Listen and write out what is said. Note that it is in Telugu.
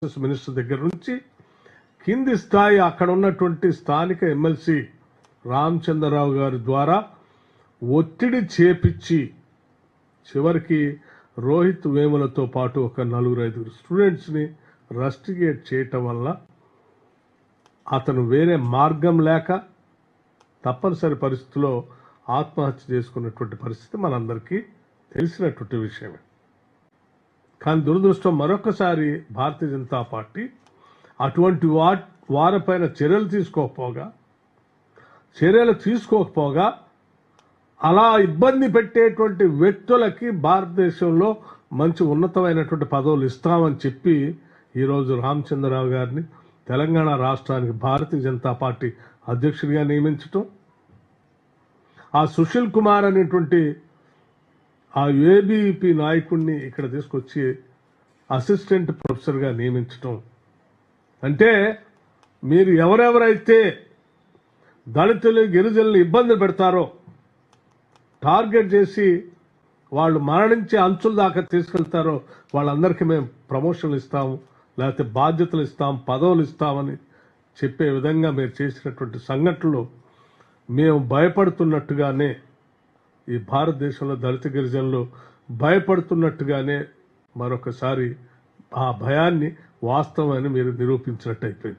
మినిస్టర్ దగ్గర నుంచి కింది స్థాయి అక్కడ ఉన్నటువంటి స్థానిక ఎమ్మెల్సీ రామచంద్రరావు గారి ద్వారా ఒత్తిడి చేపించి చివరికి రోహిత్ వేములతో పాటు ఒక 4-5 స్టూడెంట్స్ని రస్టిగేట్ చేయటం వల్ల అతను వేరే మార్గం లేక తప్పనిసరి పరిస్థితిలో ఆత్మహత్య చేసుకున్నటువంటి పరిస్థితి మనందరికీ తెలిసినటువంటి విషయమే. కానీ దురదృష్టం మరొకసారి భారతీయ జనతా పార్టీ అటువంటి వారిపైన చర్యలు తీసుకోకపోగా అలా ఇబ్బంది పెట్టేటువంటి వ్యక్తులకి భారతదేశంలో మంచి ఉన్నతమైనటువంటి పదవులు ఇస్తామని చెప్పి ఈరోజు రామచంద్రరావు గారిని తెలంగాణ రాష్ట్రానికి భారతీయ జనతా పార్టీ అధ్యక్షుడిగా నియమించటం, ఆ సుశీల్ కుమార్ అనేటువంటి ఆ ఏబీపీ నాయకుడిని ఇక్కడ తీసుకొచ్చి అసిస్టెంట్ ప్రొఫెసర్గా నియమించటం అంటే మీరు ఎవరెవరైతే దళితులు గిరిజనులు ఇబ్బంది పెడతారో టార్గెట్ చేసి వాళ్ళు మరణించే అంచుల దాకా తీసుకెళ్తారో వాళ్ళందరికీ మేము ప్రమోషన్లు ఇస్తాము, లేకపోతే బాధ్యతలు ఇస్తాం, పదవులు ఇస్తామని చెప్పే విధంగా మీరు చేసినటువంటి సంఘటనలు మేము భయపడుతున్నట్టుగానే ఈ భారతదేశంలో దళిత గిరిజనులు భయపడుతున్నట్టుగానే మరొకసారి ఆ భయాన్ని వాస్తవమని మీరు నిరూపించినట్టు అయిపోయింది.